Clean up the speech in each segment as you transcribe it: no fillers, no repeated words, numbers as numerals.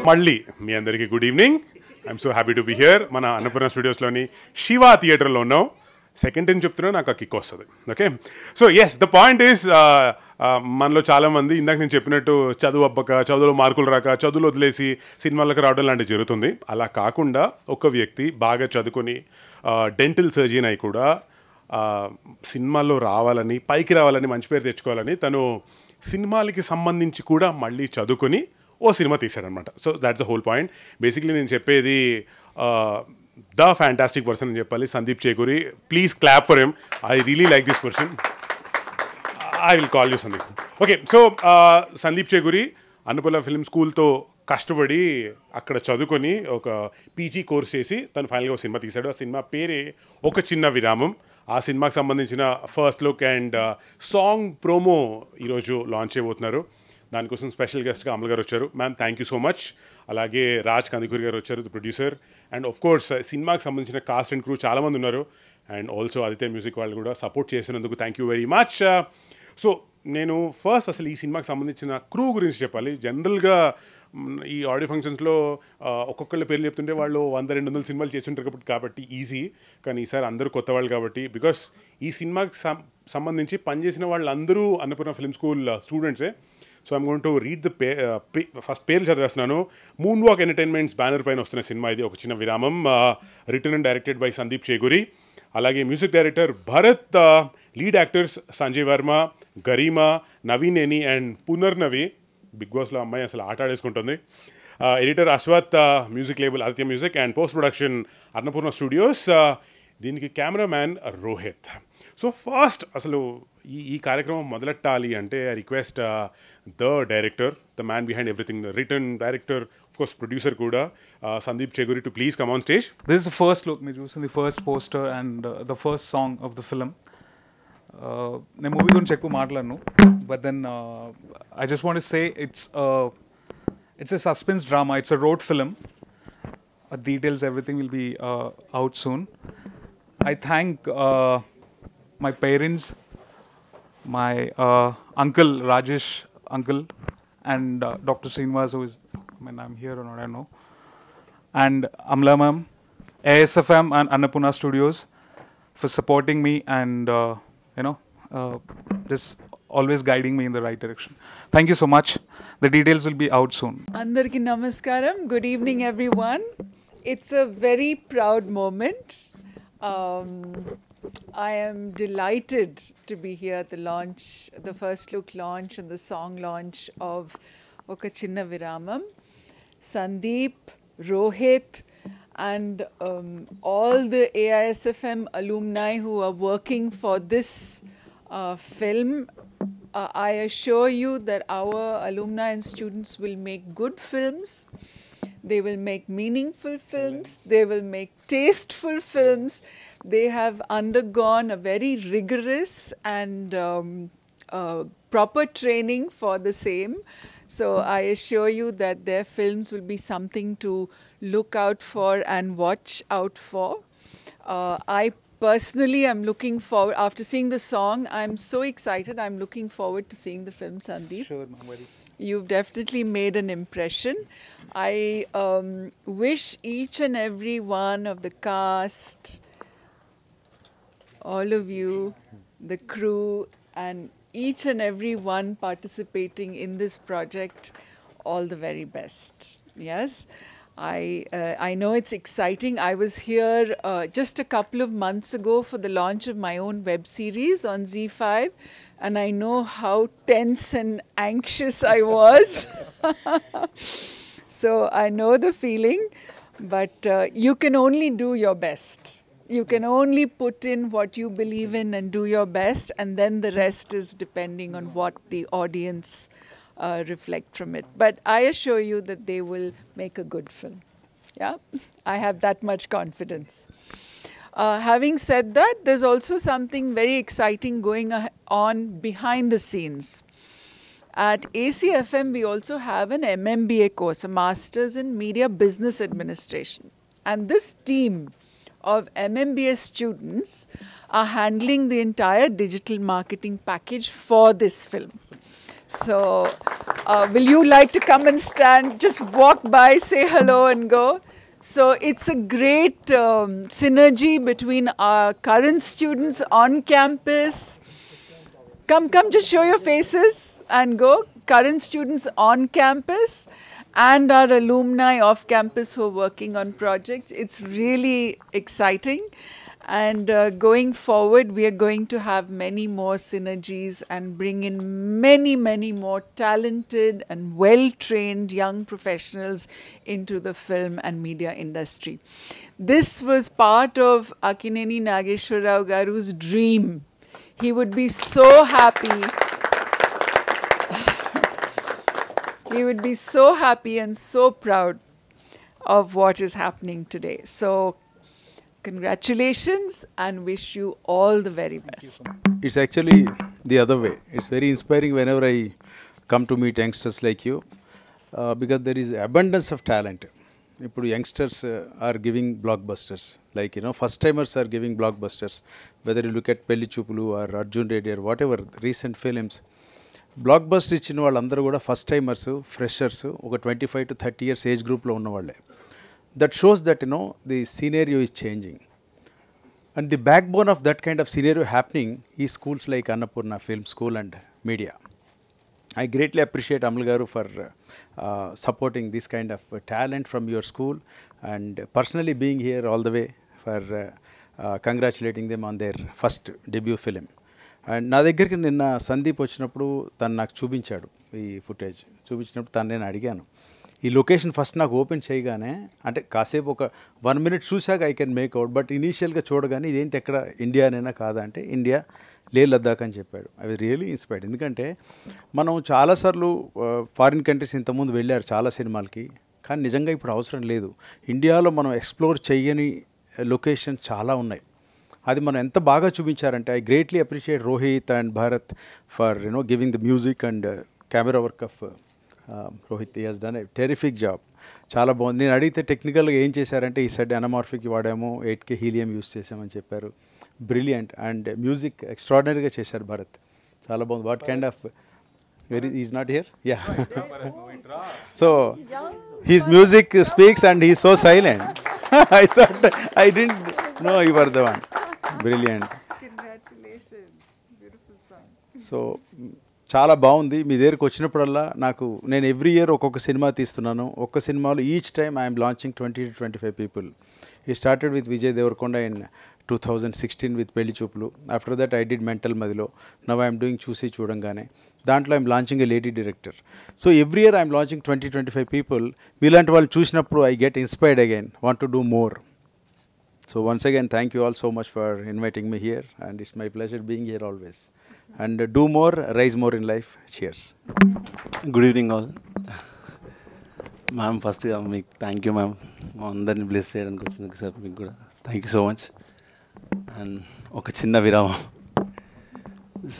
మళ్ళీ మీ అందరికీ good evening. I'm so happy to be here. మన అన్నపూర్ణ స్టూడియోస్లోని శివ థియేటర్లో ఉన్నాం. సెకండ్ టైం చెప్తున్నా నాకు ఆ కిక్ వస్తుంది. Okay, so yes, the point is మనలో చాలామంది ఇందాక నేను చెప్పినట్టు చదువు అబ్బక, చదువులో మార్కులు రాక, చదువులు వదిలేసి సినిమాలకు రావడం లాంటివి జరుగుతుంది. అలా కాకుండా ఒక వ్యక్తి బాగా చదువుకొని డెంటల్ సర్జన్ అయి కూడా సినిమాల్లో రావాలని, పైకి రావాలని, మంచి పేరు తెచ్చుకోవాలని తను సినిమాలకి సంబంధించి కూడా మళ్ళీ చదువుకొని ఓ సినిమా తీశాడనమాట. So that's the whole point. Basically నేను చెప్పేది ద ఫ్యాంటాస్టిక్ పర్సన్ అని చెప్పాలి, Sandeep Chekuri. Please clap for him. I really like this person. I will call you Sandeep. Okay, so Sandeep Chekuri Annapurna film స్కూల్తో కష్టపడి అక్కడ చదువుకొని ఒక పీజీ కోర్స్ చేసి తను ఫైనల్గా ఒక సినిమా తీశాడు. ఆ సినిమా పేరే ఒక చిన్న విరామం. ఆ సినిమాకి సంబంధించిన first look and song promo ఈరోజు లాంచ్ చేయబోతున్నారు. దానికోసం స్పెషల్ గెస్ట్గా అమల్ గారు వచ్చారు. Ma'am, thank you so much. అలాగే రాజ్ కందుకూరి గారు వచ్చారు, the producer. And of course సినిమాకి సంబంధించిన కాస్ట్ అండ్ క్రూ చాలామంది ఉన్నారు. అండ్ ఆల్సో ఆదిత్య మ్యూజిక్ వాళ్ళు కూడా సపోర్ట్ చేసినందుకు thank you very much. So నేను ఫస్ట్ అసలు ఈ సినిమాకి సంబంధించిన క్రూ గురించి చెప్పాలి. జనరల్గా ఈ ఆడియో ఫంక్షన్స్లో ఒక్కొక్కళ్ళ పేర్లు చెప్తుంటే వాళ్ళు 100-200 సినిమాలు చేస్తుంటారు కాబట్టి ఈజీ. కానీ ఈసారి అందరూ కొత్త వాళ్ళు కాబట్టి, బికాస్ ఈ సినిమాకి సంబంధించి పనిచేసిన వాళ్ళందరూ అన్నపూర్ణ ఫిల్మ్ స్కూల్ స్టూడెంట్సే. So I'm going to read the first పేర్లు చదివేస్తున్నాను. మూన్ వాక్ ఎంటర్టైన్మెంట్స్ బ్యానర్ పైన వస్తున్న సినిమా ఇది, ఒక చిన్న విరామం. Return and directed by Sandeep Chekuri. అలాగే music director Bharat. Lead actors Sanjay Varma, Garima, Naveen ఎని అండ్ పునర్నవి. బిగ్ బాస్లో అమ్మాయి అసలు ఆట ఆడేసుకుంటుంది. Editor Ashwath, music label Aditya music and post production Annapurna studios. దీనికి కెమెరామ్యాన్ రోహిత్. సో ఫస్ట్ అసలు ఈ కార్యక్రమం మొదలెట్టాలి అంటే I request the director, the man behind everything, return director, of course producer కూడా, Sandeep Chekuri, to please come on stage. This is the first look. మీరు చూసిన the first poster and the first song of the film. నేను movie గురించి ఎక్కువ మాట్లాడను, but then I just want to say it's a suspense drama. It's a road film. Details, everything will be out soon. I thank my parents, my uncle Rajesh uncle, and Dr. Srinivas, who is, I mean, I'm here or not, I don't know, and Amla ma'am, ASFM and Annapurna Studios for supporting me and just always guiding me in the right direction. Thank you so much. The details will be out soon. Andarki namaskaram. Good evening, everyone. It's a very proud moment. I am delighted to be here at the launch, the first look launch and the song launch of Oka Chinna Viramam. Sandeep, Rohit, and all the AISFM alumni who are working for this film. I assure you that our alumni and students will make good films. They will make meaningful films. They will make tasteful films. They have undergone a very rigorous and proper training for the same. So I assure you that their films will be something to look out for and watch out for. I personally am looking forward, after seeing the song, I'm so excited. I'm looking forward to seeing the film, Sandeep. Sure, ma'am. Very soon. You've definitely made an impression. I wish each and every one of the cast, all of you, the crew, and each and every one participating in this project, all the very best. Yes, I know it's exciting. I was here just a couple of months ago for the launch of my own web series on ZEE5, and I know how tense and anxious I was. So I know the feeling, but you can only do your best. You can only put in what you believe in and do your best, and then the rest is depending on what the audience reflect from it. But I assure you that they will make a good film. Yeah, I have that much confidence. Having said that, there's also something very exciting going on behind the scenes. At ACFM, we also have an MMBA course, a Masters in Media Business Administration. And this team of MMBA students are handling the entire digital marketing package for this film. So Will you like to come and stand? Just walk by, say hello, and go. So it's a great synergy between our current students on campus. Come, just show your faces and go. Current students on campus and our alumni off campus who are working on projects. It's really exciting. And going forward, we are going to have many more synergies and bring in many, many more talented and well-trained young professionals into the film and media industry. This was part of Akineni Nageshwar Rao Garu's dream. He would be so happy. He would be so happy and so proud of what is happening today. So, congratulations and wish you all the very best. It's actually the other way. It's very inspiring whenever I come to meet youngsters like you because there is abundance of talent. Now youngsters are giving blockbusters. Like, first timers are giving blockbusters. Whether you look at Pelli Chupulu or Arjun Reddy or whatever recent films. Blockbuster ఇచ్చిన వాళ్ళందరూ కూడా first timers freshers ఒక 25 to 30 years age గ్రూప్లో ఉన్నవాళ్ళే. That shows that the scenario is changing, and the backbone of that kind of scenario happening is schools like Annapurna Film School and Media. I greatly appreciate Amal Garu for supporting this kind of talent from your school and personally being here all the way for congratulating them on their first debut film. And నా దగ్గరికి నిన్న సందీప్ వచ్చినప్పుడు తను నాకు చూపించాడు ఈ footage. చూపించినప్పుడు తను నేను అడిగాను, ఈ లొకేషన్ ఫస్ట్ నాకు ఓపెన్ చేయగానే అంటే కాసేపు ఒక 1 minute చూశాక I can make out, but ఇనీషియల్గా చూడగానే ఇదేంటి ఎక్కడ ఇండియానైనా కాదా అంటే ఇండియా లే లద్దాఖ్ అని చెప్పాడు. I was really inspired. ఎందుకంటే మనం చాలాసార్లు ఫారిన్ కంట్రీస్ ఇంతకుముందు వెళ్ళారు చాలా సినిమాలకి, కానీ నిజంగా ఇప్పుడు అవసరం లేదు. ఇండియాలో మనం ఎక్స్ప్లోర్ చేయని లొకేషన్ చాలా ఉన్నాయి. అది మనం ఎంత బాగా చూపించారంటే I greatly appreciate Rohit and Bharat for giving the music and camera work of Rohit. He has done a terrific job. చాలా బాగుంది. నేను అడిగితే టెక్నికల్గా ఏం చేశారంటే ఈ సెడ్ అనమార్ఫిక్ వాడాము, 8K హీలియం యూస్ చేసామని చెప్పారు. బ్రిలియంట్. అండ్ మ్యూజిక్ ఎక్స్ట్రాడినరీగా చేశారు భారత్. చాలా బాగుంది. What kind of is not here yeah so his music speaks and he is so silent. I thought I didn't know you were the one. Brilliant. Congratulations. Beautiful song. So చాలా బాగుంది. మీ దగ్గరికి వచ్చినప్పుడల్లా నేను every year ఒక్కొక్క cinema తీస్తున్నాను. ఒక్క సినిమాలో each time I'm launching 20 to 25 people. He started with Vijay Devarkonda in 2016 with Pelli Chupulu. After that I did Mental Madilo. Now I am doing Chusi Chudangane. దాంట్లో I'm launching a lady director. So every year I'm launching 20-25 people. మీలాంటి వాళ్ళు చూసినప్పుడు I get inspired again, want to do more. So once again thank you all so much for inviting me here and it's my pleasure being here always. And do more, rise more in life. Cheers. Good evening all. Ma'am ఫస్ట్గా మీకు thank you ma'am, మా అందరినీ bless చేయడానికి వచ్చింది sir. మీకు కూడా thank you so much. And ఒక చిన్న విరామం,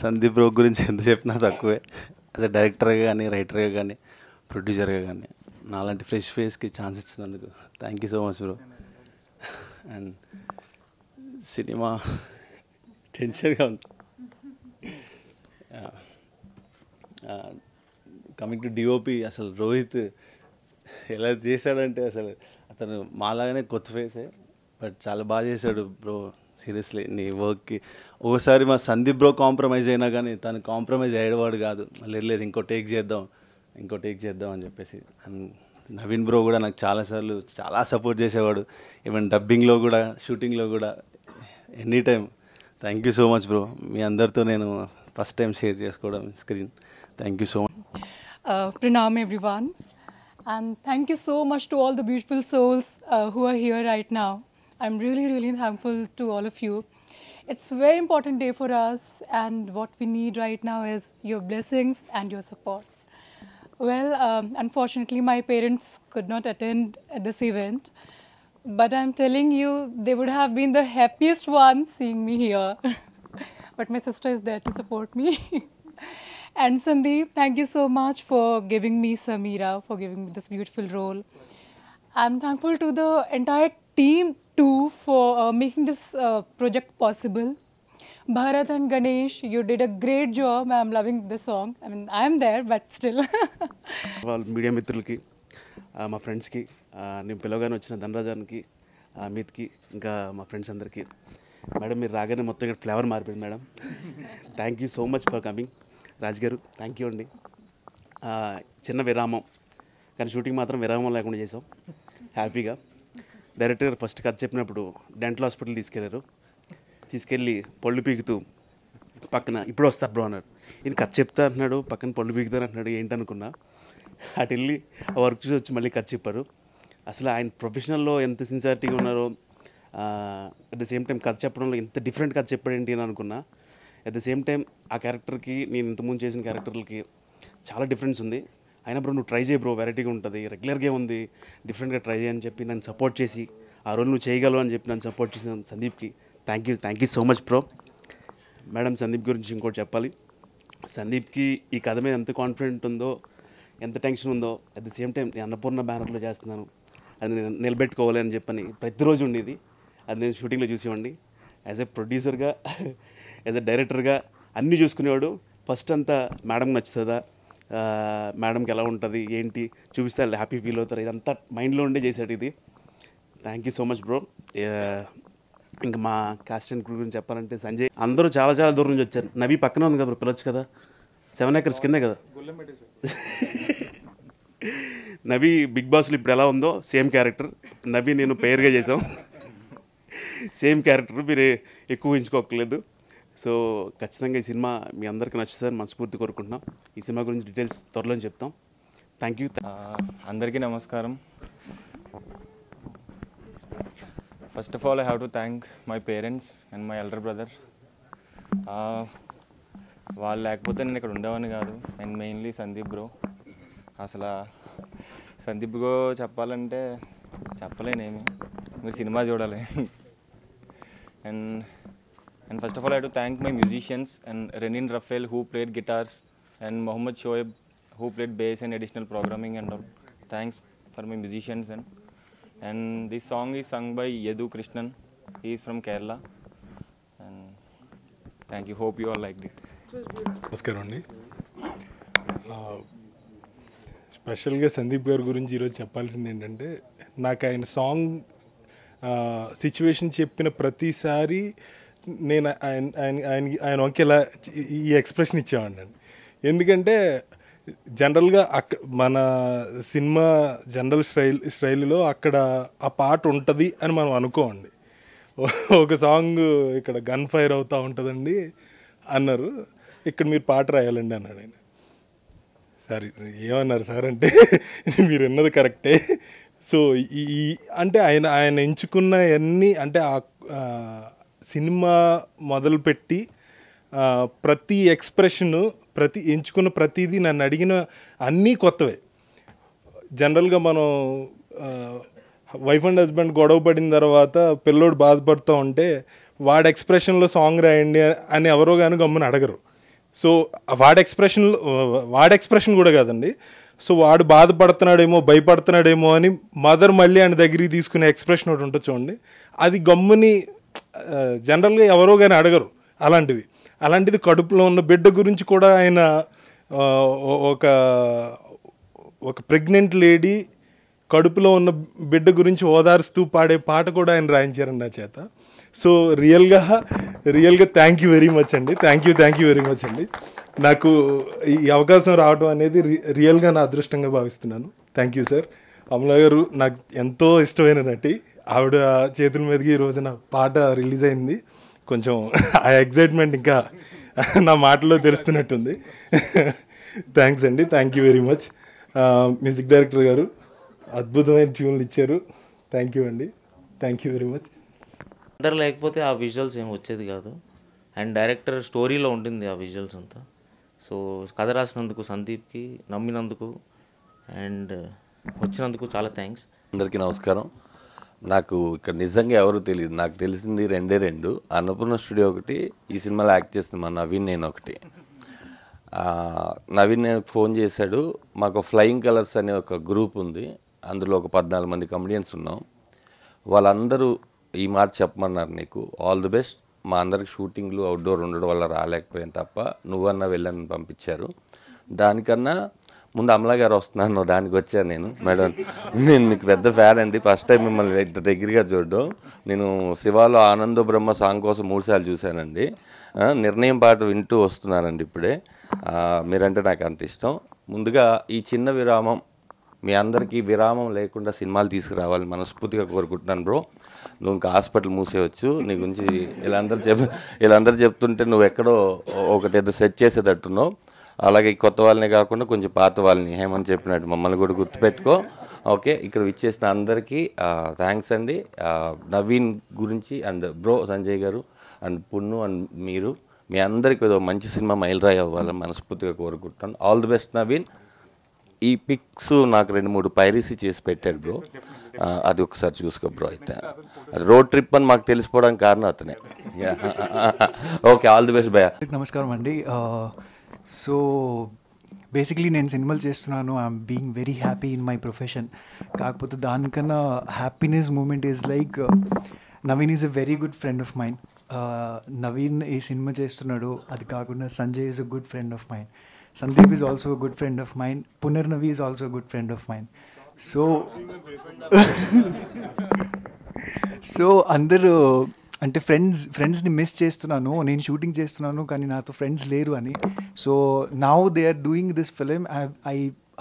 సందీప్ బ్రో గురించి ఎంత చెప్పినా తక్కువే. యాజ్ అ డైరెక్టర్గా కానీ, రైటర్గా కానీ, ప్రొడ్యూసర్గా కానీ నాలాంటి ఫ్రెష్ ఫేస్కి ఛాన్స్ ఇచ్చినందుకు thank you so much bro. And cinema టెన్షన్గా ఉంది. కమింగ్ టు డిఓపి, అసలు రోహిత్ ఎలా చేశాడంటే అతను మాలాగానే కొత్త ఫేసే, బట్ చాలా బాగా చేశాడు బ్రో. సీరియస్లీ నీ వర్క్కి ఒకసారి మా సందీప్ బ్రో కాంప్రమైజ్ అయినా కానీ తను కాంప్రమైజ్ అయ్యేవాడు కాదు. లేదు ఇంకో టేక్ చేద్దాం అని చెప్పేసి. అండ్ నవీన్ బ్రో కూడా నాకు చాలాసార్లు చాలా సపోర్ట్ చేసేవాడు, ఈవెన్ డబ్బింగ్లో కూడా, షూటింగ్లో కూడా, any time. Thank you so much bro. మీ అందరితో నేను ఫస్ట్ టైం షేర్ చేసుకోవడం screen. Thank you so much. Pranam everyone, and thank you so much to all the beautiful souls who are here right now. I'm really, really thankful to all of you. It's a very important day for us, and what we need right now is your blessings and your support. Well, unfortunately, my parents could not attend this event, but I'm telling you, they would have been the happiest ones seeing me here. But my sister is there to support me. And Sandeep, thank you so much for giving me Samira, for giving me this beautiful role. I'm thankful to the entire team too for making this project possible. Bharat and Ganesh, you did a great job. I'm loving the song. I mean, I'm there, but still. వాళ్ళ media మిత్రులకి మా ఫ్రెండ్స్కి నేను పిలవగానే వచ్చిన ధనరాజానికి అమిత్కి ఇంకా మా friends అందరికీ మేడం మీరు రాగానే మొత్తం ఇక్కడ ఫ్లేవర్ మారిపోయింది madam. Thank you so much for coming. Raj గారు థ్యాంక్ యూ అండి. చిన్న విరామం కానీ షూటింగ్ మాత్రం విరామం లేకుండా చేసాం హ్యాపీగా. డైరెక్టర్ గారు ఫస్ట్ కథ చెప్పినప్పుడు డెంటల్ హాస్పిటల్ తీసుకెళ్ళి పళ్ళు పీకుతూ పక్కన ఇప్పుడు వస్తా బ్రో అన్నాడు. ఈయన కథ చెప్తా అంటున్నాడు, పక్కన పళ్ళు పీకుతాను అంటున్నాడు, ఏంటనుకున్నా. అటు వెళ్ళి ఆ వర్క్ చూసి వచ్చి మళ్ళీ కథ చెప్పారు. అసలు ఆయన ప్రొఫెషనల్లో ఎంత సిన్సియారిటీగా ఉన్నారో, అట్ ద సేమ్ టైం కథ చెప్పడంలో ఎంత డిఫరెంట్ కథ చెప్పాడేంటి అని అనుకున్నా. అట్ ద సేమ్ టైం ఆ క్యారెక్టర్కి నేను ఇంతకుముందు చేసిన క్యారెక్టర్లకి చాలా డిఫరెన్స్ ఉంది. అయినా బ్రో నువ్వు ట్రై చేయి బ్రో, వెరైటీగా ఉంటుంది, రెగ్యులర్గా ఉంది, డిఫరెంట్గా ట్రై చేయని చెప్పి నన్ను సపోర్ట్ చేసి ఆ రోల్ నువ్వు చేయగలవు అని చెప్పి నన్ను సపోర్ట్ చేసిన సందీప్కి thank you so much bro. Madam Sandeep గురించి ఇంకోటి చెప్పాలి. సందీప్కి ఈ కథ మీద ఎంత కాన్ఫిడెంట్ ఉందో, ఎంత టెన్షన్ ఉందో, అట్ ది సేమ్ టైం నేను అన్నపూర్ణ బ్యానర్లో చేస్తున్నాను, అది నేను నిలబెట్టుకోవాలి అని చెప్పని ప్రతిరోజు ఉండేది. అది నేను షూటింగ్లో చూసేవాడిని. యాజ్ ఎ ప్రొడ్యూసర్గా, యాజ్ ఎ డైరెక్టర్గా అన్నీ చూసుకునేవాడు. ఫస్ట్ అంతా మేడంకి నచ్చుతుందా, మేడంకి ఎలా ఉంటుంది ఏంటి చూపిస్తే వాళ్ళు హ్యాపీ ఫీల్ అవుతారు, ఇదంతా మైండ్లో ఉండే చేశాడు ఇది. Thank you so much bro. ఇంకా మా కాస్ట్ అండ్ క్రూ గురించి చెప్పాలంటే సంజయ్ అందరూ చాలా చాలా దూరం నుంచి వచ్చారు. నవీ పక్కనే ఉంది కదా బ్రో, పిలవచ్చు కదా, 7 acres కిందే కదా. నవీ బిగ్ బాస్లో ఇప్పుడు ఎలా ఉందో సేమ్ క్యారెక్టర్ నవీ నేను పేరుగా చేసాం. సేమ్ క్యారెక్టర్, మీరు ఎక్కువ ఎంచుకోకలేదు. సో ఖచ్చితంగా ఈ సినిమా మీ అందరికీ నచ్చుతుందని మనస్ఫూర్తి కోరుకుంటున్నాం. ఈ సినిమా గురించి డీటెయిల్స్ త్వరలో చెప్తాం. Thank you. అందరికీ నమస్కారం. First of all I have to thank my parents and my elder brother. వాళ్ళు లేకపోతే నేను ఇక్కడ ఉండేవాడిని కాదు. And mainly Sandeep bro. అసలు సందీప్ బ్రో చెప్పాలంటే చెప్పలేనేమి, మీరు సినిమా చూడాలి. And first of all I have to thank my musicians and rennin Rafale who played guitars and Mohammad Shoaib who played bass and additional programming and all. Thanks for my musicians. And this song is sung by Yadu Krishnan. He is from Kerala. And thank you. Hope you all liked it. నమస్కారం అండి. స్పెషల్గా సందీప్ గారి గురించి ఈరోజు చెప్పాల్సింది ఏంటంటే, నాకు ఆయన సాంగ్ సిచ్యువేషన్ చెప్పిన ప్రతిసారి నేను ఆయన ఒకేలా ఈ ఎక్స్ప్రెషన్ ఇచ్చేవాడిని. ఎందుకంటే జనరల్గా మన సినిమా జనరల్ స్టైల్లో అక్కడ ఆ పాట ఉంటుంది అని మనం అనుకోండి. ఒక సాంగ్ ఇక్కడ గన్ ఫైర్ అవుతూ ఉంటుందండి అన్నారు, ఇక్కడ మీరు పాట రాయాలండి అన్నాడు ఆయన. సారీ ఏమన్నారు సార్ అంటే, మీరు విన్నది కరెక్టే. సో ఈ అంటే ఆయన ఎంచుకున్న అన్నీ అంటే సినిమా మొదలుపెట్టి ప్రతి ఎక్స్ప్రెషను ఎంచుకున్న ప్రతిదీ నన్ను అడిగిన అన్నీ కొత్తవే. జనరల్గా మనం వైఫ్ అండ్ హస్బెండ్ గొడవ పడిన తర్వాత పిల్లోడు బాధపడుతూ ఉంటే వాడి ఎక్స్ప్రెషన్లో సాంగ్ రాయండి అని ఎవరో కానీ గమ్మున అడగరు. సో వాడి ఎక్స్ప్రెషన్ కూడా కాదండి. సో వాడు బాధపడుతున్నాడేమో భయపడుతున్నాడేమో అని మదర్ మళ్ళీ ఆయన దగ్గరికి తీసుకునే ఎక్స్ప్రెషన్ ఒకటి ఉంటుంది చూడండి, అది గమ్ముని జనరల్గా ఎవరో కానీ అడగరు. అలాంటిది కడుపులో ఉన్న బిడ్డ గురించి కూడా ఆయన ఒక ప్రెగ్నెంట్ లేడీ కడుపులో ఉన్న బిడ్డ గురించి ఓదారుస్తూ పాడే పాట కూడా ఆయన రాయించారండి నా చేత. సో రియల్గా థ్యాంక్ యూ వెరీ మచ్ అండి. థ్యాంక్ యూ వెరీ మచ్ అండి. నాకు ఈ అవకాశం రావడం అనేది రియల్గా నా అదృష్టంగా భావిస్తున్నాను. Thank you sir. అమలా గారు నాకు ఎంతో ఇష్టమైన నటి, ఆవిడ చేతుల మీదకి ఈ రోజున పాట రిలీజ్ అయింది. కొంచెం ఆ ఎగ్జైట్మెంట్ ఇంకా నా మాటలో తెలుస్తున్నట్టుంది. థ్యాంక్స్ అండి. Thank you very much. Music director గారు అద్భుతమైన ట్యూన్లు ఇచ్చారు. థ్యాంక్ యూ అండి. Thank you very much. అందరు లేకపోతే ఆ విజువల్స్ ఏం వచ్చేది కాదు. అండ్ డైరెక్టర్ స్టోరీలో ఉంటుంది ఆ విజువల్స్ అంతా. సో కథ రాసినందుకు సందీప్కి, నమ్మినందుకు అండ్ వచ్చినందుకు చాలా థ్యాంక్స్. అందరికీ నమస్కారం. నాకు ఇక్కడ నిజంగా ఎవరు తెలియదు. నాకు తెలిసింది రెండు. అన్నపూర్ణ స్టూడియో ఒకటి, ఈ సినిమాలో యాక్ట్ చేస్తుంది మా నవీన్, నేను ఒకటి. నవీన్ నేను ఫోన్ చేశాడు. మాకు ఫ్లయింగ్ కలర్స్ అనే ఒక గ్రూప్ ఉంది, అందులో ఒక 14 మంది కమెడియన్స్ ఉన్నాం. వాళ్ళందరూ ఈ మాట చెప్పమన్నారు, నీకు ఆల్ ది బెస్ట్, మా అందరికి షూటింగ్లు అవుట్డోర్ ఉండడం వల్ల రాలేకపోయాను తప్ప నువ్వన్నా వెళ్ళని పంపించారు. దానికన్నా ముందు అమలా గారు వస్తున్నాను దానికి వచ్చాను నేను. మేడం నేను మీకు పెద్ద ఫ్యాన్ అండి, ఫస్ట్ టైం మిమ్మల్ని ఇంత దగ్గరగా చూడడం. నేను శివాలో ఆనందో బ్రహ్మ సాంగ్ కోసం 3 సార్లు చూశానండి. నిర్ణయం పాట వింటూ వస్తున్నానండి ఇప్పుడే. మీరంటే నాకు అంత ఇష్టం. ముందుగా ఈ చిన్న విరామం మీ అందరికీ విరామం లేకుండా సినిమాలు తీసుకురావాలని మనస్ఫూర్తిగా కోరుకుంటున్నాను బ్రో. నువ్వు ఇంకా హాస్పిటల్ మూసేయచ్చు, నీ గురించి వీళ్ళందరూ చెప్తుంటే నువ్వు ఎక్కడో ఒకటి ఏదో సెట్ చేసేటట్టున్నావు. అలాగే కొత్త వాళ్ళనే కాకుండా కొంచెం పాత వాళ్ళని హేమంత్ చెప్పినట్టు మమ్మల్ని కూడా గుర్తుపెట్టుకో. ఓకే, ఇక్కడ విచ్చేసిన అందరికీ థ్యాంక్స్ అండి. నవీన్ గురించి అండ్ బ్రో సంజయ్ గారు అండ్ పున్ను అండ్ మీరు మీ అందరికీ ఏదో మంచి సినిమా మైలురాయి అవ్వాలని మనస్ఫూర్తిగా కోరుకుంటున్నాను. All the best Naveen. ఈ పిక్స్ నాకు 2-3 పైరసీ చేసి పెట్టాడు బ్రో, అది ఒకసారి చూసుకో బ్రో. అయితే అది రోడ్ ట్రిప్ అని మాకు తెలిసిపోవడానికి కారణం అతనే. ఓకే, ఆల్ ది బెస్ట్ భయ్యా. నమస్కారం అండి. సో బేసిక్లీ నేను సినిమాలు చేస్తున్నాను. I'm being very happy in my profession. కాకపోతే దానికన్నా happiness moment is like Naveen is a very good friend of mind. Naveen ఈ సినిమా చేస్తున్నాడు, అది కాకుండా Sanjay is a good friend of mind. Sandeep is also a good friend of mine. Punarnavi is also a good friend of mine. So అందరూ అంటే ఫ్రెండ్స్ని miss చేస్తున్నాను. నేను షూటింగ్ చేస్తున్నాను కానీ నాతో ఫ్రెండ్స్ లేరు అని. So now they are doing this film. I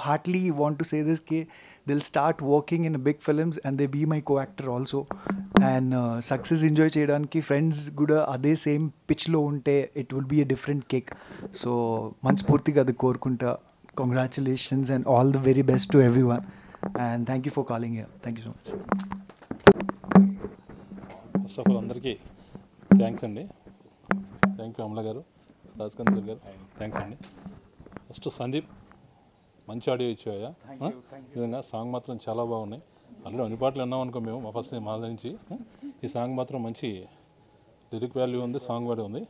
heartly want to say this కే they'll start working in big films and they be my co-actor also. And success enjoy cheyadaniki friends kuda ade same pitch lo unte it will be a different kick. So manspurtiga adu korukunta. Congratulations and all the very best to everyone, and thank you for calling here. Thank you so much. First of all అందరికీ thanks అండి. Thank you Amala గారు, రాజకాంత్ గారు, thanks అండి. First Sandeep, మంచి audio ఇచ్చాయా. నిజంగా song మాత్రం చాలా బాగున్నాయి. అందులో అన్ని పాటలు విన్నాం అనుకో మేము మా నుంచి. ఈ సాంగ్ మాత్రం మంచి లిరిక్ వాల్యూ ఉంది, సాంగ్ వాల్యూ ఉంది.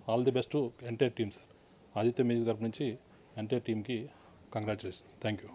All the best to entire team sir. Aditya music తరపు నుంచి ఎంటైర్ టీమ్కి కంగ్రాచులేషన్స్. Thank you.